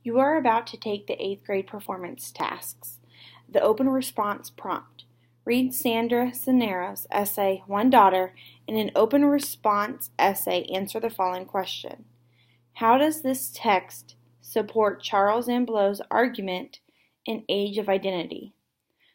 You are about to take the 8th grade performance tasks. The open response prompt. Read Sandra Cinero's essay, One Daughter. In an open response essay, answer the following question. How does this text support Charles Amblo's argument in Age of Identity?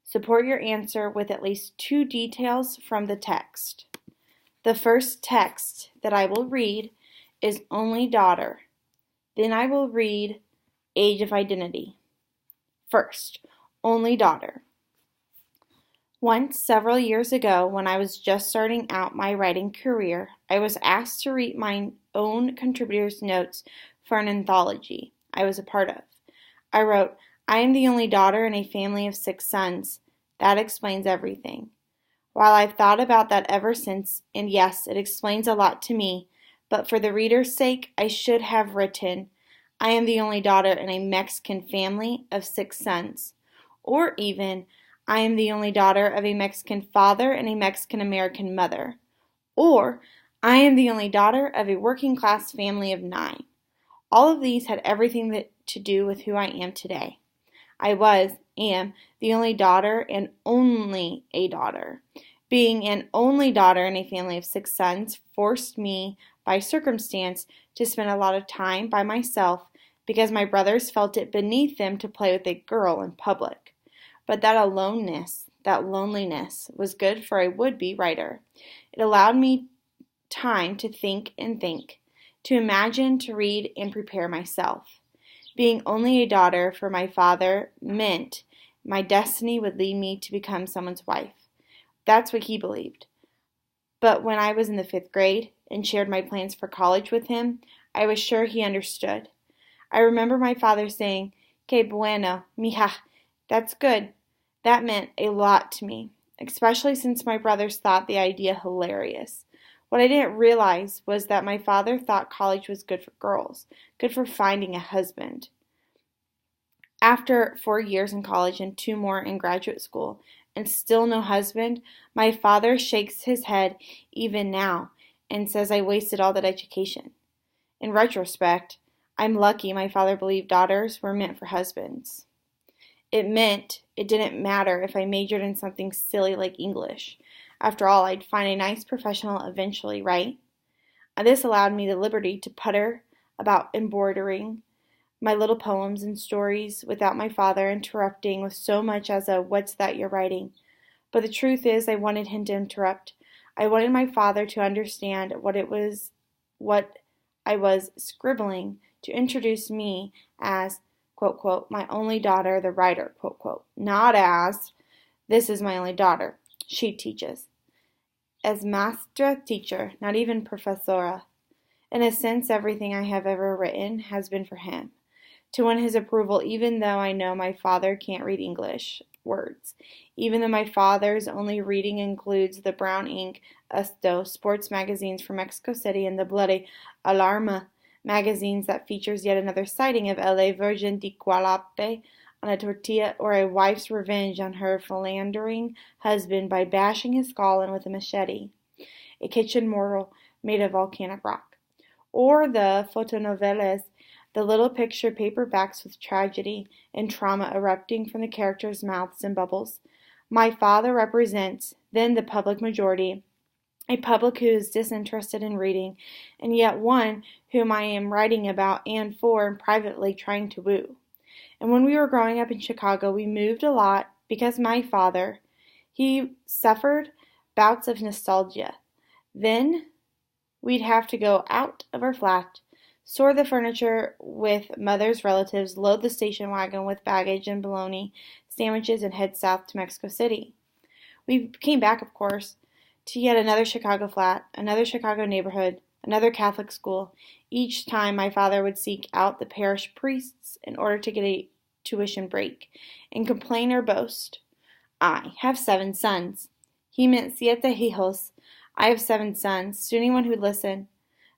Support your answer with at least 2 details from the text. The first text that I will read is Only Daughter. Then I will read Age of Identity. First, Only Daughter. Once, several years ago, when I was just starting out my writing career, I was asked to read my own contributor's notes for an anthology I was a part of. I wrote, I am the only daughter in a family of 6 sons. That explains everything. While I've thought about that ever since, and yes, it explains a lot to me, but for the reader's sake, I should have written, I am the only daughter in a Mexican family of 6 sons. Or even, I am the only daughter of a Mexican father and a Mexican-American mother. Or, I am the only daughter of a working-class family of 9. All of these had everything to do with who I am today. I am, the only daughter and only a daughter. Being an only daughter in a family of 6 sons forced me, by circumstance, to spend a lot of time by myself because my brothers felt it beneath them to play with a girl in public. But that aloneness, that loneliness, was good for a would-be writer. It allowed me time to think and think, to imagine, to read, and prepare myself. Being only a daughter for my father meant my destiny would lead me to become someone's wife. That's what he believed. But when I was in the 5th grade and shared my plans for college with him, I was sure he understood. I remember my father saying, Que bueno, mija, that's good. That meant a lot to me, especially since my brothers thought the idea hilarious. What I didn't realize was that my father thought college was good for girls, good for finding a husband. After 4 years in college and 2 more in graduate school, and still no husband, my father shakes his head even now and says I wasted all that education. In retrospect, I'm lucky my father believed daughters were meant for husbands. It meant it didn't matter if I majored in something silly like English. After all, I'd find a nice professional eventually, right? This allowed me the liberty to putter about embroidering my little poems and stories without my father interrupting with so much as a what's that you're writing. But the truth is I wanted him to interrupt. I wanted my father to understand what I was scribbling to introduce me as, quote, quote, my only daughter, the writer, quote, quote, not as, this is my only daughter, she teaches. As maestra teacher, not even professora. In a sense, everything I have ever written has been for him. To win his approval, even though I know my father can't read English words. Even though my father's only reading includes the brown ink Esto sports magazines from Mexico City and the bloody Alarma magazines that features yet another sighting of La Virgen de Guadalupe on a tortilla or a wife's revenge on her philandering husband by bashing his skull in with a machete, a kitchen mortar made of volcanic rock. Or the fotonovelas, the little picture paperbacks with tragedy and trauma erupting from the characters' mouths and bubbles. My father represents, then, the public majority, a public who is disinterested in reading, and yet one whom I am writing about and for and privately trying to woo. And when we were growing up in Chicago, we moved a lot because my father, he suffered bouts of nostalgia. Then we'd have to go out of our flat, store the furniture with mother's relatives, load the station wagon with baggage and bologna sandwiches, and head south to Mexico City. We came back, of course, to yet another Chicago flat, another Chicago neighborhood, another Catholic school. Each time my father would seek out the parish priests in order to get a tuition break and complain or boast. I have 7 sons. He meant 7 hijos. I have 7 sons, to anyone who'd listen.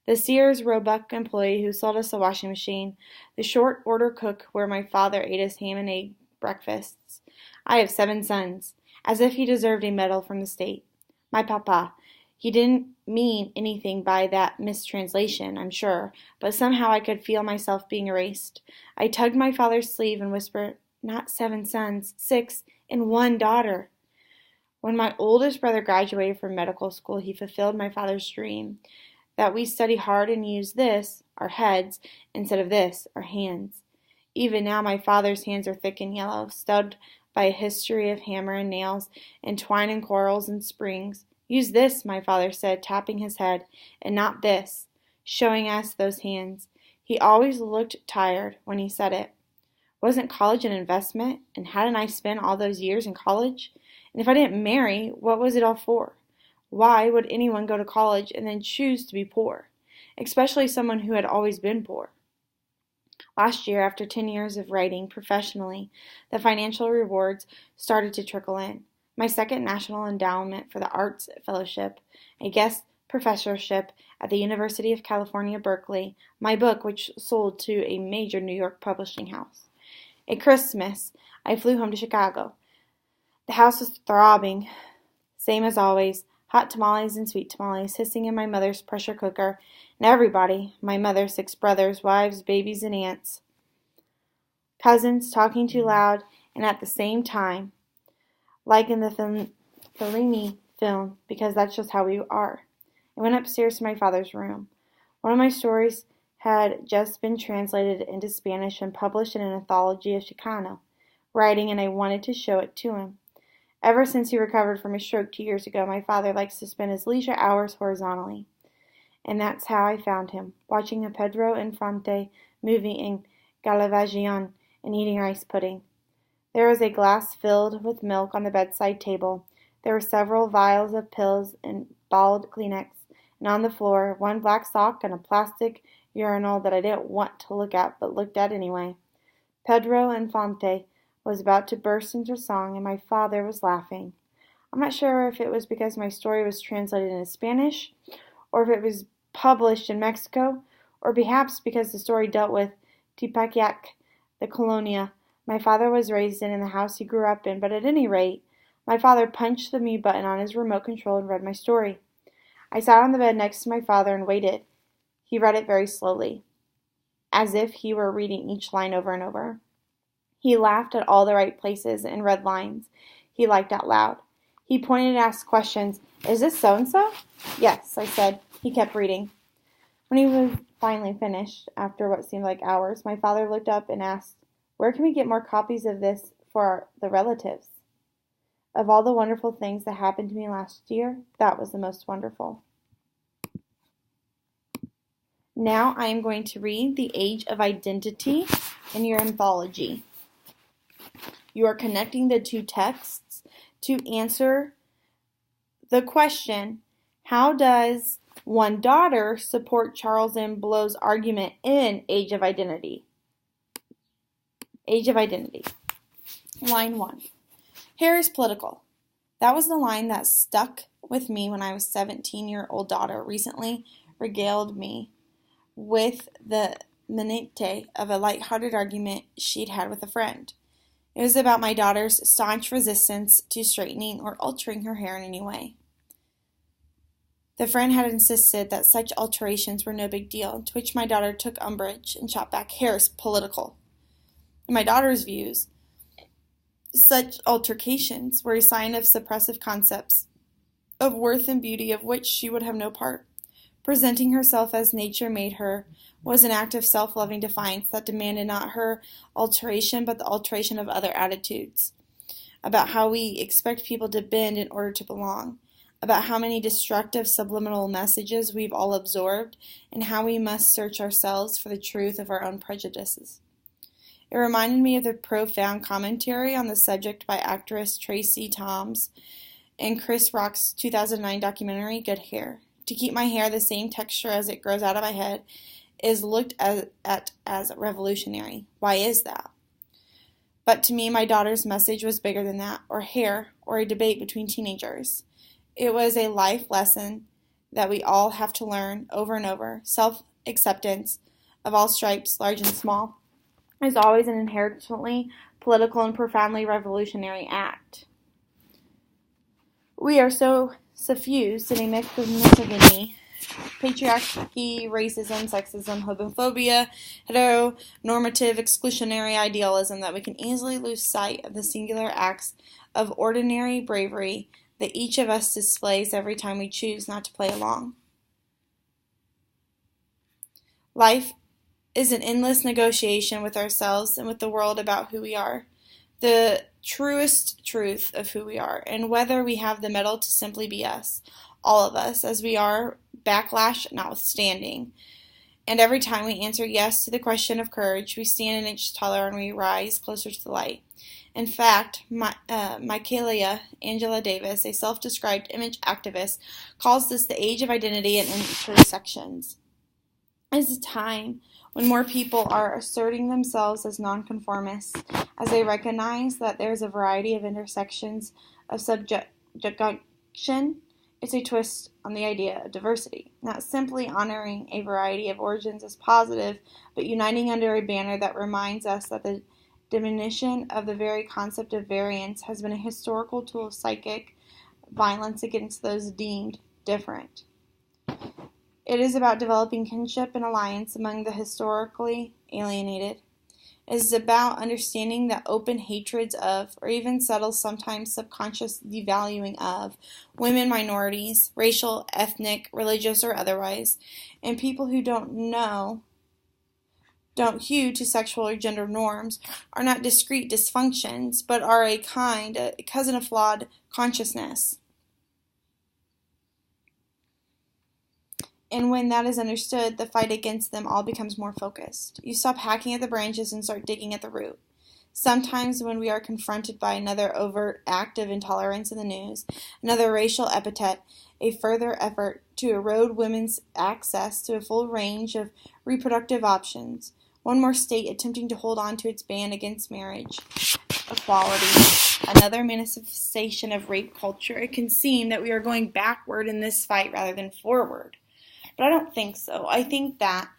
The Sears Roebuck employee who sold us a washing machine, the short order cook where my father ate his ham and egg breakfasts. I have 7 sons, as if he deserved a medal from the state. My papa, He didn't mean anything by that mistranslation, I'm sure, but somehow I could feel myself being erased. I tugged my father's sleeve and whispered, "Not 7 sons, 6, and 1 daughter." When my oldest brother graduated from medical school, he fulfilled my father's dream that we study hard and use this, our heads, instead of this, our hands. Even now my father's hands are thick and yellow, stubbed by a history of hammer and nails, and twine and corals and springs. "Use this," my father said, tapping his head, "and not this," showing us those hands. He always looked tired when he said it. Wasn't college an investment, and hadn't I spent all those years in college? And if I didn't marry, what was it all for? Why would anyone go to college and then choose to be poor, especially someone who had always been poor? Last year, after 10 years of writing professionally, the financial rewards started to trickle in. My second National Endowment for the Arts Fellowship, a guest professorship at the University of California, Berkeley, my book, which sold to a major New York publishing house. At Christmas, I flew home to Chicago. The house was throbbing, same as always, hot tamales and sweet tamales hissing in my mother's pressure cooker, and everybody, my mother, 6 brothers, wives, babies, and aunts, cousins, talking too loud, and at the same time, like in the Fellini film, because that's just how we are. I went upstairs to my father's room. One of my stories had just been translated into Spanish and published in an anthology of Chicano writing, and I wanted to show it to him. Ever since he recovered from his stroke 2 years ago, my father likes to spend his leisure hours horizontally. And that's how I found him, watching a Pedro Infante movie in Galavagion and eating rice pudding. There was a glass filled with milk on the bedside table. There were several vials of pills and bottled Kleenex, and on the floor, 1 black sock and a plastic urinal that I didn't want to look at but looked at anyway. Pedro Infante was about to burst into song, and my father was laughing. I'm not sure if it was because my story was translated into Spanish, or if it was published in Mexico, or perhaps because the story dealt with Tepeyac, the colonia my father was raised in and the house he grew up in, but at any rate, my father punched the mute button on his remote control and read my story. I sat on the bed next to my father and waited. He read it very slowly, as if he were reading each line over and over. He laughed at all the right places and read lines he liked out loud. He pointed and asked questions. "Is this so-and-so?" "Yes," I said. He kept reading. When he was finally finished, after what seemed like hours, my father looked up and asked, "Where can we get more copies of this for the relatives?" Of all the wonderful things that happened to me last year, that was the most wonderful. Now I am going to read The Age of Identity in your anthology. You are connecting the 2 texts to answer the question, how does 1 daughter support Charles M. Blow's argument in Age of Identity? Age of Identity. Line 1. Hair is political. That was the line that stuck with me when I was 17-year-old daughter recently regaled me with the minutiae of a light-hearted argument she'd had with a friend. It was about my daughter's staunch resistance to straightening or altering her hair in any way. The friend had insisted that such alterations were no big deal, to which my daughter took umbrage and shot back, "Hair is political." In my daughter's views, such altercations were a sign of suppressive concepts of worth and beauty of which she would have no part. Presenting herself as nature made her was an act of self-loving defiance that demanded not her alteration but the alteration of other attitudes, about how we expect people to bend in order to belong, about how many destructive subliminal messages we've all absorbed, and how we must search ourselves for the truth of our own prejudices. It reminded me of the profound commentary on the subject by actress Tracy Toms in Chris Rock's 2009 documentary, Good Hair. To keep my hair the same texture as it grows out of my head is looked at as revolutionary. Why is that? But to me, my daughter's message was bigger than that, or hair, or a debate between teenagers. It was a life lesson that we all have to learn over and over. Self-acceptance of all stripes, large and small, is always an inherently political and profoundly revolutionary act. We are so suffused in a mix of misogyny, patriarchy, racism, sexism, homophobia, heteronormative exclusionary idealism that we can easily lose sight of the singular acts of ordinary bravery that each of us displays every time we choose not to play along. Life is an endless negotiation with ourselves and with the world about who we are, the truest truth of who we are, and whether we have the mettle to simply be us, all of us, as we are, backlash notwithstanding. And every time we answer yes to the question of courage, we stand an inch taller and we rise closer to the light. In fact, Michaela Angela Davis, a self-described image activist, calls this the age of identity and intersections. It is a time when more people are asserting themselves as nonconformists, as they recognize that there is a variety of intersections of subjection. It's a twist on the idea of diversity, not simply honoring a variety of origins as positive, but uniting under a banner that reminds us that the diminution of the very concept of variance has been a historical tool of psychic violence against those deemed different. It is about developing kinship and alliance among the historically alienated. It is about understanding that open hatreds of, or even subtle, sometimes subconscious devaluing of, women, minorities, racial, ethnic, religious, or otherwise, and people who don't hew to sexual or gender norms, are not discrete dysfunctions, but are a cousin of flawed consciousness. And when that is understood, the fight against them all becomes more focused. You stop hacking at the branches and start digging at the root. Sometimes when we are confronted by another overt act of intolerance in the news, another racial epithet, a further effort to erode women's access to a full range of reproductive options, one more state attempting to hold on to its ban against marriage equality, another manifestation of rape culture, it can seem that we are going backward in this fight rather than forward. But I don't think so. I think that,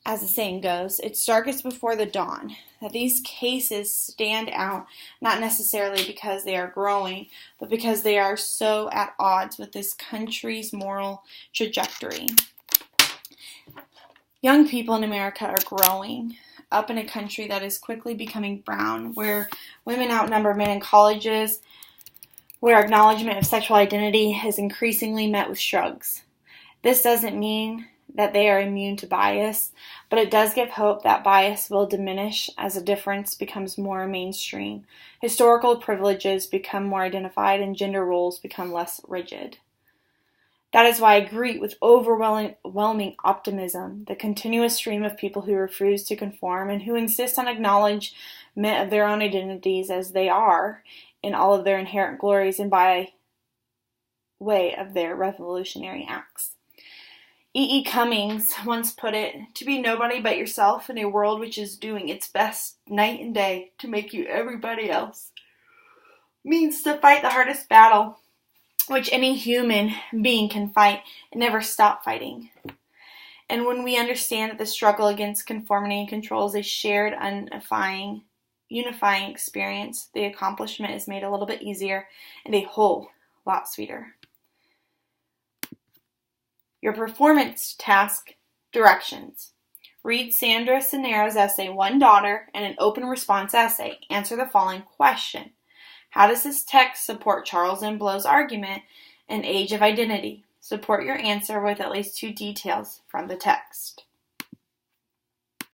as the saying goes, it's darkest before the dawn, that these cases stand out not necessarily because they are growing, but because they are so at odds with this country's moral trajectory. Young people in America are growing up in a country that is quickly becoming brown, where women outnumber men in colleges, where acknowledgement of sexual identity is increasingly met with shrugs. This doesn't mean that they are immune to bias, but it does give hope that bias will diminish as a difference becomes more mainstream. Historical privileges become more identified and gender roles become less rigid. That is why I greet with overwhelming optimism the continuous stream of people who refuse to conform and who insist on acknowledgement of their own identities as they are in all of their inherent glories and by way of their revolutionary acts. E. E. Cummings once put it, to be nobody but yourself in a world which is doing its best night and day to make you everybody else means to fight the hardest battle which any human being can fight and never stop fighting. And when we understand that the struggle against conformity and control is a shared, unifying experience, the accomplishment is made a little bit easier and a whole lot sweeter. Your performance task directions. Read Sandra Cinero's essay, One Daughter, and an open response essay. Answer the following question. How does this text support Charles M. Blow's argument, An Age of Identity? Support your answer with at least 2 details from the text.